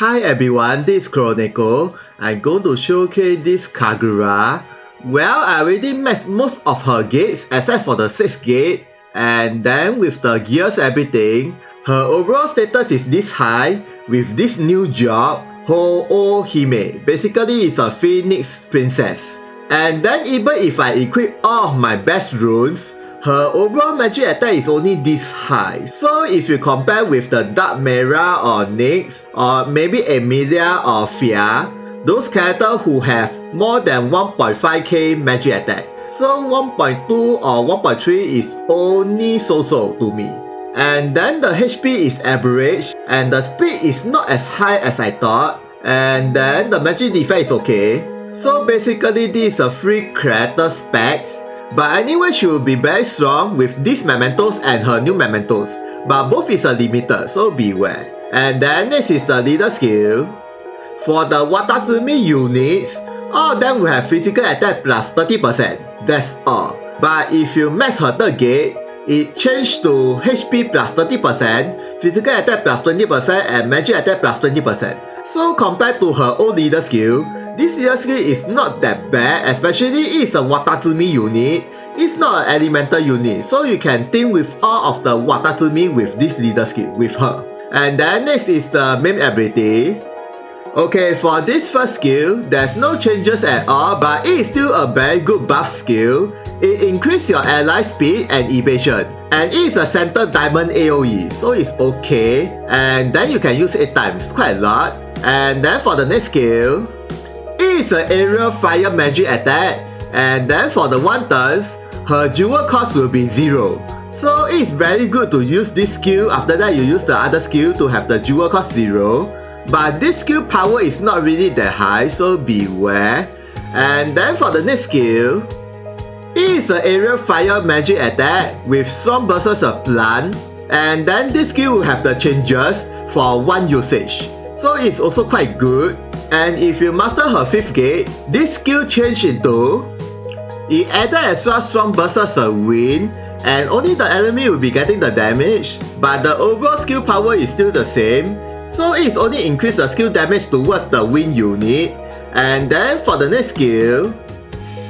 Hi everyone, this is Chronicle. I'm going to showcase this Kagura. Well, I already maxed most of her gates except for the 6th gate. And then with the gears everything, her overall status is this high with this new job, Ho-O-Hime. Basically, it's a Phoenix princess. And then even if I equip all of my best runes, her overall magic attack is only this high. So if you compare with the Dark Mera or Nyx, or maybe Emilia or Fia, those characters who have more than 1.5k magic attack. So 1.2 or 1.3 is only so-so to me. And then the HP is average, and the speed is not as high as I thought. And then the magic defense is okay. So basically this is a free character specs. But anyway, she will be very strong with these mementos and her new mementos. But both is a limited, so beware. And then next is the leader skill. For the Watazumi units, all of them will have physical attack plus 30%. That's all. But if you max her 3rd gate, it changed to HP plus 30%, physical attack plus 20%, and magic attack plus 20%. So compared to her old leader skill, this leader skill is not that bad, especially it's a Watazumi unit. It's not an elemental unit, so you can team with all of the Watazumi with this leader skill, with her. And then next is the main ability. Okay, for this first skill, there's no changes at all, but it is still a very good buff skill. It increases your ally speed and evasion. And it is a center diamond AoE, so it's okay. And then you can use 8 times, quite a lot. And then for the next skill, it is an aerial fire magic attack, and then for the 1 turns, her jewel cost will be 0. So it is very good to use this skill. After that you use the other skill to have the jewel cost 0. But this skill power is not really that high, so beware. And then for the next skill, it is an aerial fire magic attack with strong versus a plant. And then this skill will have the changes for 1 usage. So it's also quite good. And if you master her 5th gate, this skill changed into it added extra strong versus a wind, and only the enemy will be getting the damage, but the overall skill power is still the same, so it's only increase the skill damage towards the wind unit. And then for the next skill,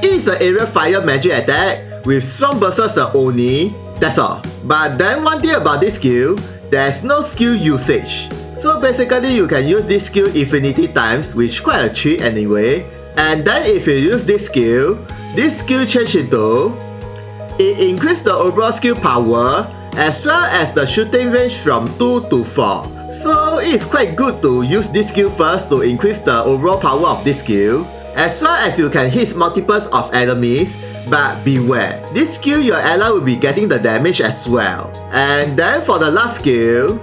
it's an aerial fire magic attack with strong versus a Oni. That's all. But then one thing about this skill, there's no skill usage. So basically you can use this skill infinity times, which quite a cheat anyway. And then if you use this skill change into it increases the overall skill power as well as the shooting range from 2 to 4. So it's quite good to use this skill first to increase the overall power of this skill, as well as you can hit multiples of enemies. But beware, this skill your ally will be getting the damage as well. And then for the last skill,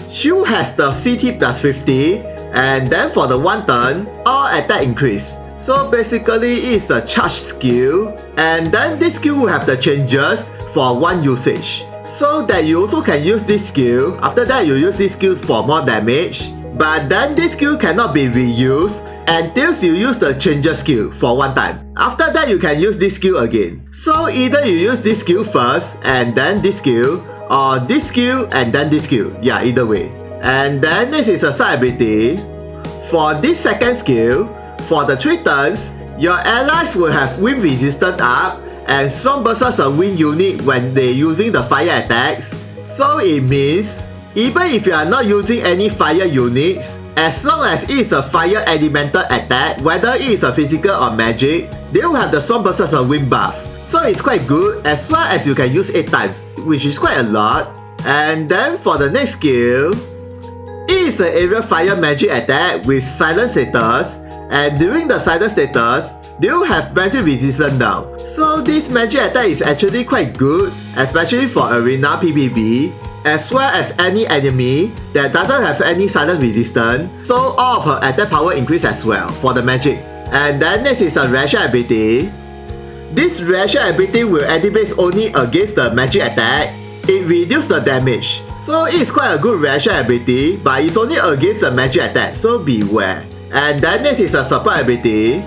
she has the CT plus 50, and then for the 1 turn, all attack increase. So basically it's a charge skill, and then this skill will have the changes for 1 usage. So that you also can use this skill, after that you use this skill for more damage. But then this skill cannot be reused until you use the changes skill for 1 time. After that you can use this skill again. So either you use this skill first and then this skill, or this skill and then this skill. Yeah, either way. And then next is a side ability. For this 2nd skill, for the 3 turns, your allies will have wind resistance up and strong versus a wind unit when they using the fire attacks. So it means even if you are not using any fire units, as long as it is a fire elemental attack, whether it is a physical or magic, they will have the strong versus a wind buff. So it's quite good, as well as you can use 8 times, which is quite a lot. And then for the next skill, it is an aerial fire magic attack with silent status, and during the silent status, they will have magic resistance down. So this magic attack is actually quite good, especially for arena PvP, as well as any enemy that doesn't have any silent resistance. So all of her attack power increase as well for the magic. And then next is a reaction ability. This reaction ability will activate only against the magic attack. It reduces the damage. So it's quite a good reaction ability, but it's only against the magic attack, so beware. And then next is a support ability.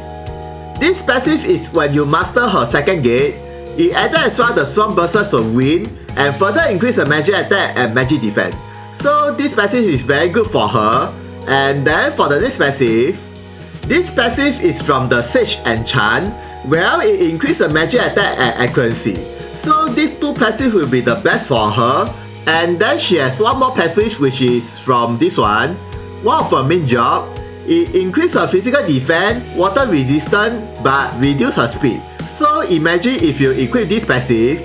This passive is when you master her 2nd gate. It added extra the strong versus a wind and further increase the magic attack and magic defense. So this passive is very good for her. And then for the next passive, this passive is from the Sage Enchant, where it increases the magic attack and accuracy. So these two passives will be the best for her. And then she has one more passive which is from this one. One of her main job, it increases her physical defense, water resistance, but reduce her speed. So imagine if you equip this passive.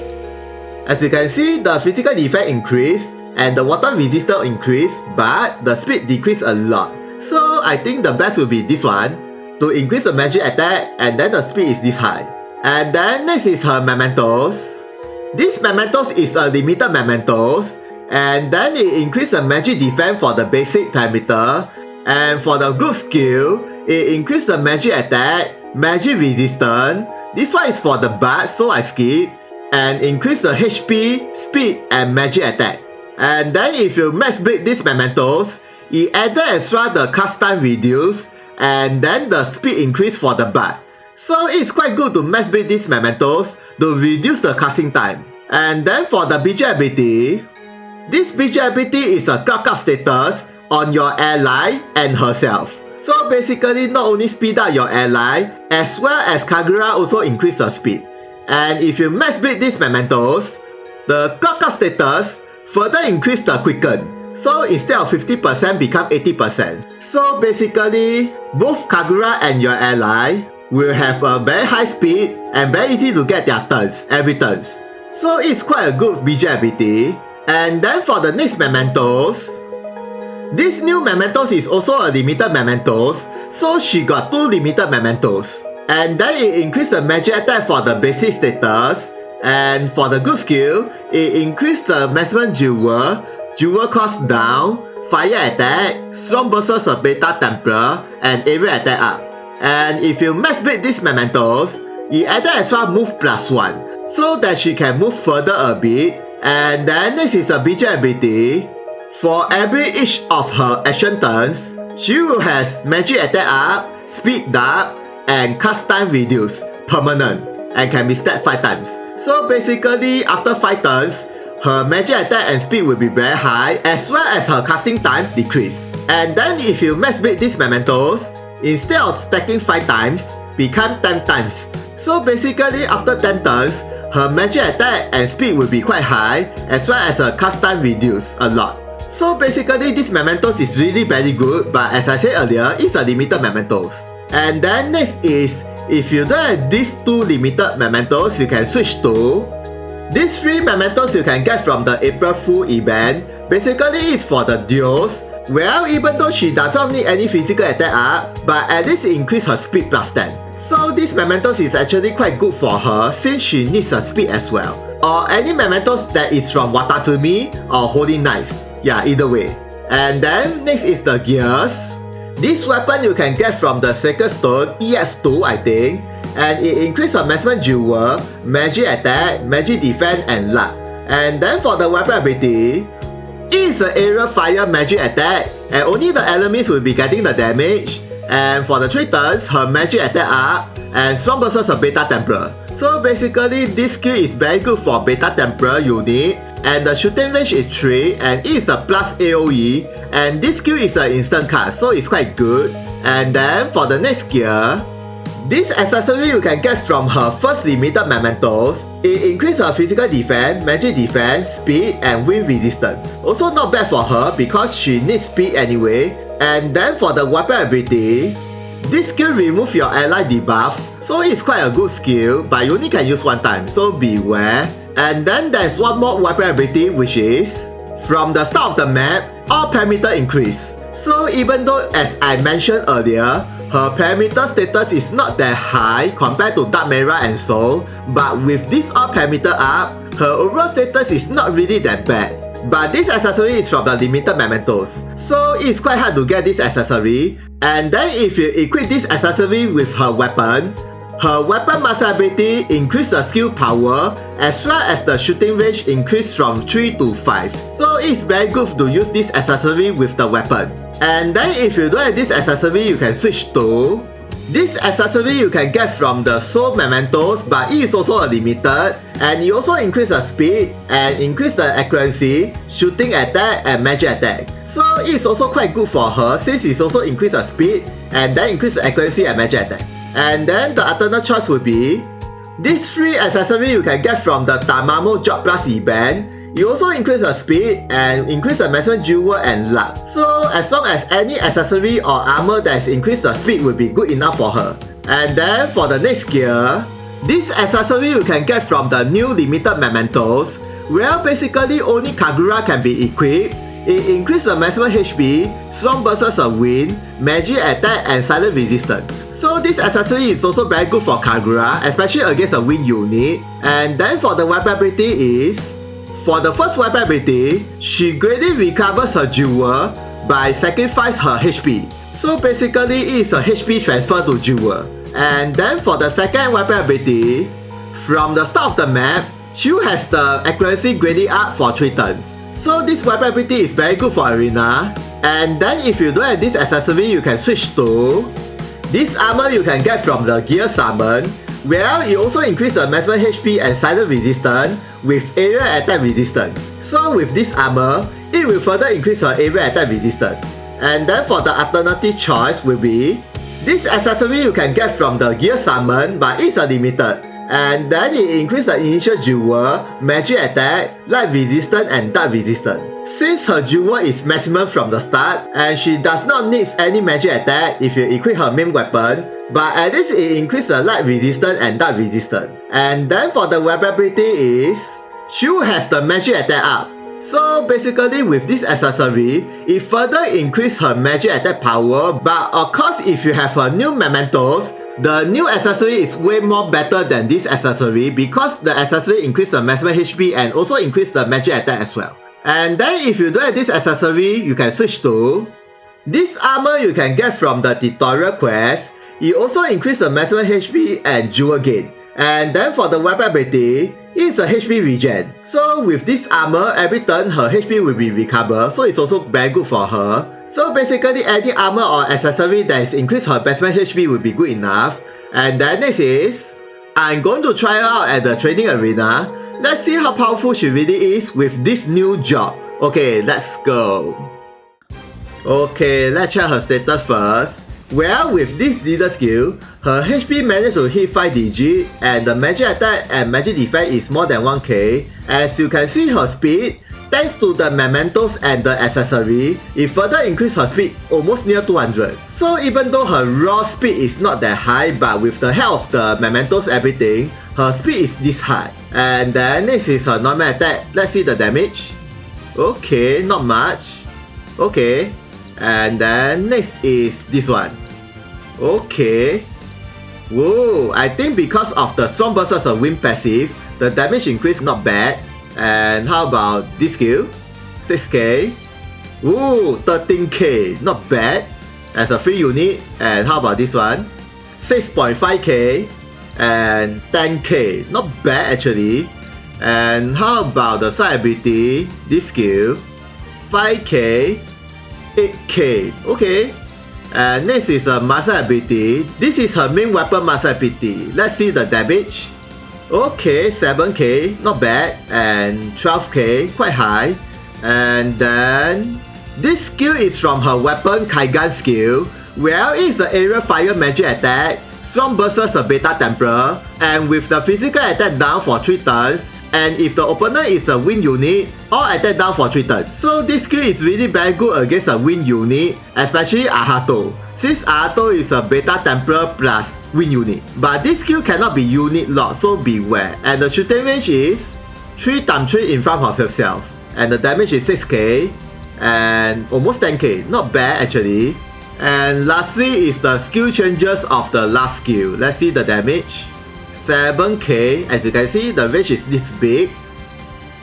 As you can see, the physical defense increase and the water resistance increase, but the speed decrease a lot. So I think the best will be this one, to increase the magic attack and then the speed is this high. And then next is her mementos. This mementos is a limited mementos, and then it increases the magic defense for the basic parameter, and for the group skill, it increases the magic attack, magic resistance. This one is for the bard, so I skip, and increase the HP, speed, and magic attack. And then if you max break these mementos, it added extra the cast time reduce, and then the speed increase for the bard. So it's quite good to max break these mementos to reduce the casting time. And then for the BG ability, this BG ability is a cloud cast status on your ally and herself. So basically not only speed up your ally, as well as Kagura also increase the speed. And if you max break these mementos, the cloud cast status further increase the quicken. So instead of 50% become 80%. So basically, both Kagura and your ally will have a very high speed and very easy to get their turns, every turns. So it's quite a good BG ability. And then for the next mementos, this new mementos is also a limited mementos, so she got 2 limited mementos. And then it increased the magic attack for the basic status, and for the good skill, it increased the maximum jewel cost down, fire attack, strong versus a beta templar, and area attack up. And if you max break these mementos, it added extra move +1, so that she can move further a bit. And then next is a BG ability. For each of her action turns, she will have magic attack up, speed up, and cast time reduce, permanent, and can be stacked 5 times. So basically, after 5 turns, her magic attack and speed will be very high, as well as her casting time decrease. And then if you max break these mementos, instead of stacking 5 times, become 10 times. So basically, after 10 turns, her magic attack and speed will be quite high, as well as her cast time reduce a lot. So basically, this mementos is really very good, but as I said earlier, it's a limited mementos. And then next is, if you don't have these 2 limited mementos, you can switch to these 3 mementos you can get from the April Fool event. Basically, it's for the duels. Well, even though she does not need any physical attack up, but at least increase her speed +10. So this mementos is actually quite good for her since she needs her speed as well. Or any mementos that is from Watatsumi or Holy Knights. Yeah, either way. And then next is the gears. This weapon you can get from the Sacred Stone EX2 I think. And it increases her maximum jewel, magic attack, magic defense, and luck. And then for the weapon ability, it is an area fire magic attack, and only the enemies will be getting the damage. And for the 3 turns, her magic attack up, and strong versus a beta templar. So basically, this skill is very good for beta templar unit, and the shooting range is 3, and it is a plus AoE, and this skill is an instant cast, so it's quite good. And then for the next gear, this accessory you can get from her first limited mementos. It increases her physical defense, magic defense, speed, and wind resistance. Also not bad for her because she needs speed anyway. And then for the weapon ability, this skill removes your ally debuff, so it's quite a good skill, but you only can use 1 time, so beware. And then there's one more weapon ability, which is, from the start of the map, all parameter increase. So even though, as I mentioned earlier, her parameter status is not that high compared to Dark Mera and Soul, but with this all parameter up, her overall status is not really that bad. But this accessory is from the limited mementos, so it's quite hard to get this accessory. And then if you equip this accessory with her weapon master ability increase the skill power, as well as the shooting range increase from 3 to 5. So it's very good to use this accessory with the weapon. And then if you don't have this accessory, you can switch to This accessory you can get from the soul mementos, but it is also limited, and it also increase the speed and increase the accuracy, shooting attack and magic attack. So it is also quite good for her since it also increase the speed and then increase the accuracy and magic attack. And then the alternate choice would be this free accessory you can get from the Tamamo Job Plus event. You also increase the speed and increase the maximum jewel and luck. So as long as any accessory or armor that has increased the speed will be good enough for her. And then for the next gear, this accessory you can get from the new limited mementos, where basically only Kagura can be equipped. It increases the maximum HP, strong bursts of wind, magic attack and silent resistance. So this accessory is also very good for Kagura, especially against a wind unit. And then for the weapon ability is, for the first weapon ability, she greatly recovers her jewel by sacrificing her HP. So basically it is a HP transfer to jewel. And then for the second weapon ability, from the start of the map, she has the accuracy graded up for 3 turns. So this weapon ability is very good for arena. And then if you don't have this accessory, you can switch to this armor you can get from the gear summon, where it also increases the maximum HP and silent resistance with area attack resistance. So with this armor, it will further increase her area attack resistance. And then for the alternative choice will be this accessory you can get from the gear summon, but it's limited. And then it increases the initial jewel, magic attack, light resistance and dark resistance. Since her jewel is maximum from the start, and she does not need any magic attack if you equip her main weapon, but at least it increases the light resistance and dark resistance. And then for the weapon ability is, she has the magic attack up. So basically with this accessory, it further increases her magic attack power, but of course if you have her new mementos, the new accessory is way more better than this accessory because the accessory increases the maximum HP and also increases the magic attack as well. And then if you don't have this accessory, you can switch to this armor you can get from the tutorial quest. It also increases the maximum HP and jewel gain. And then for the weapon ability, it's a HP regen. So with this armor, every turn her HP will be recovered, so it's also very good for her. So basically any armor or accessory that is increase her maximum HP will be good enough. And then next is, I'm going to try her out at the training arena. Let's see how powerful she really is with this new job. Okay, let's go. Okay, let's check her status first. Well, with this leader skill, her HP managed to hit 5 digits and the magic attack and magic defense is more than 1k. As you can see her speed, thanks to the mementos and the accessory, it further increased her speed almost near 200. So even though her raw speed is not that high, but with the help of the mementos everything, her speed is this high. And then next is her normal attack. Let's see the damage. Okay, not much. Okay. And then next is this one. Okay. Whoa, I think because of the strong bursts of wind passive, the damage increase not bad. And how about this skill? 6k. Ooh, 13k, not bad. As a free unit. And how about this one? 6.5k and 10k, not bad actually. And how about the side ability? This skill, 5k, 8k, okay. And next is a master ability. This is her main weapon master ability. Let's see the damage. Okay, 7k, not bad. And 12k, quite high. And then this skill is from her weapon Kaigan skill, where it is the area fire magic attack, strong bursts of beta temper, and with the physical attack down for 3 turns. And if the opponent is a wind unit, all attack down for 3 turns. So this skill is really very good against a wind unit, especially Ahato, since Ahato is a beta temper plus wind unit. But this skill cannot be unit locked, so beware. And the shooting range is 3x3 in front of herself. And the damage is 6k and almost 10k, not bad actually. And lastly is the skill changes of the last skill. Let's see the damage. 7k, as you can see the range is this big,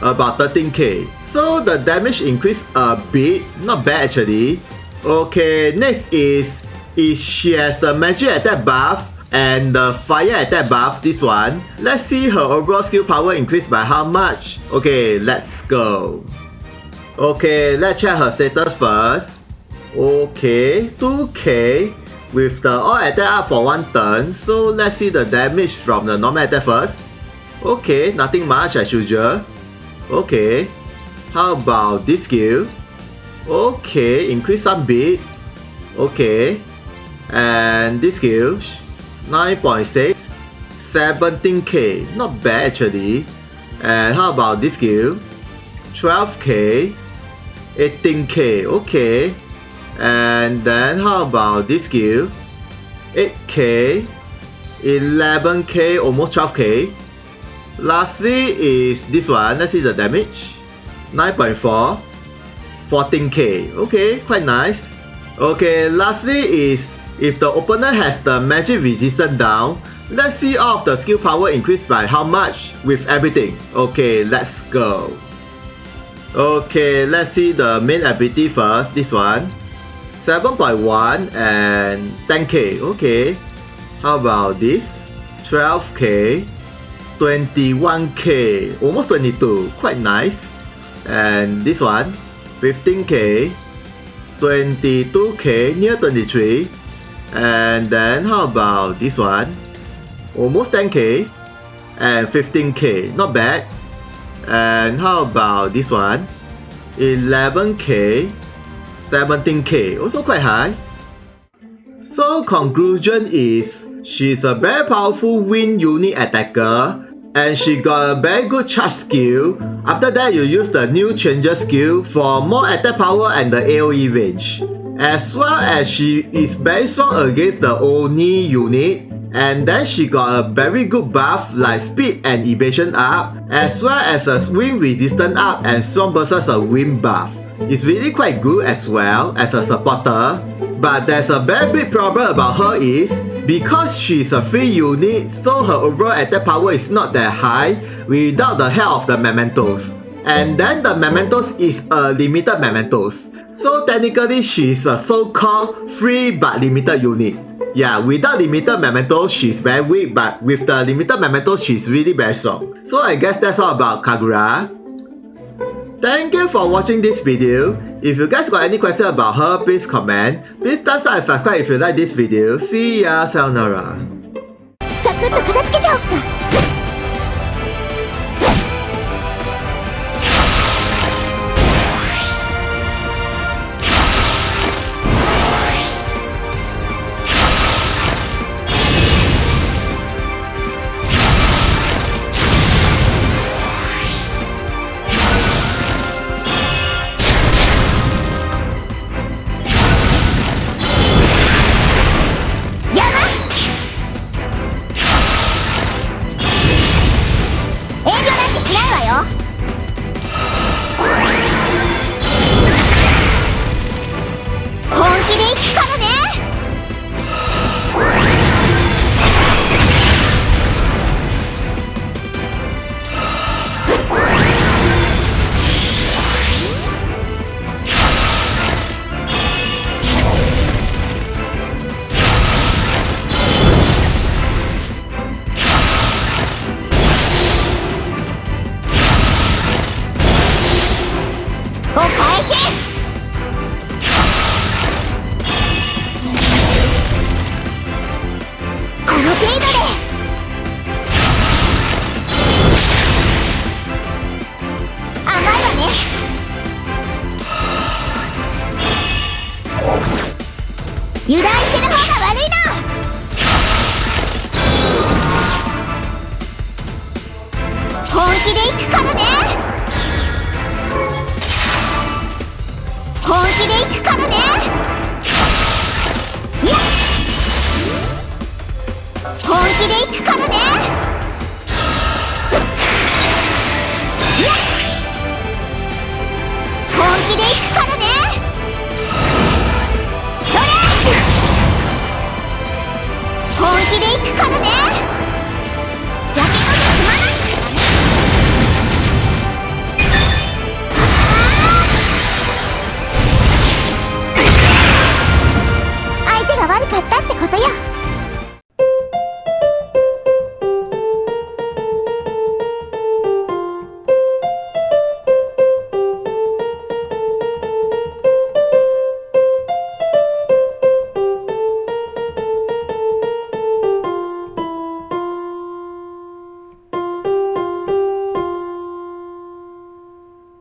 about 13k. So the damage increased a bit, not bad actually. Okay, next is she has the magic attack buff and the fire attack buff, this one. Let's see her overall skill power increased by how much. Okay, let's go. Okay, let's check her status first. Okay, 2k. with the all attack up for 1 turn, so let's see the damage from the normal attack first. Okay, nothing much as usual. Okay, how about this skill? Okay, increase some bit. Okay, and this skill, 9.6, 17k, not bad actually. And how about this skill? 12k, 18k, okay. And then how about this skill? 8k, 11k, almost 12k. Lastly is this one, let's see the damage. 9.4, 14k, okay, quite nice. Okay, lastly is if the opponent has the magic resistance down, let's see all of the skill power increased by how much with everything. Okay, let's go. Okay, let's see the main ability first, this one. 7.1 and 10k, okay. How about this? 12k, 21k, almost 22, quite nice. And this one, 15k, 22k, near 23. And then how about this one? Almost 10k and 15k, not bad. And how about this one? 11k, 17k, also quite high. So conclusion is, she's a very powerful wind unit attacker and she got a very good charge skill. After that you use the new changer skill for more attack power and the AoE range. As well as she is very strong against the Oni unit. And then she got a very good buff like speed and evasion up, as well as a wind resistance up and strong versus a wind buff. It's really quite good as well as a supporter. But there's a very big problem about her is, because she's a free unit, so her overall attack power is not that high without the help of the mementos. And then the mementos is a limited mementos. So technically she's a so-called free but limited unit. Yeah, without limited mementos, she's very weak, but with the limited mementos, she's really very strong. So I guess that's all about Kagura. Thank you for watching this video. If you guys got any question about her, please comment. Please thumbs up and subscribe if you like this video. See ya, sayonara. サクッと片付けちゃおうか。油断してる方が悪いな。本気で行くからね。本気で行くからね。いや、本気で行くからね。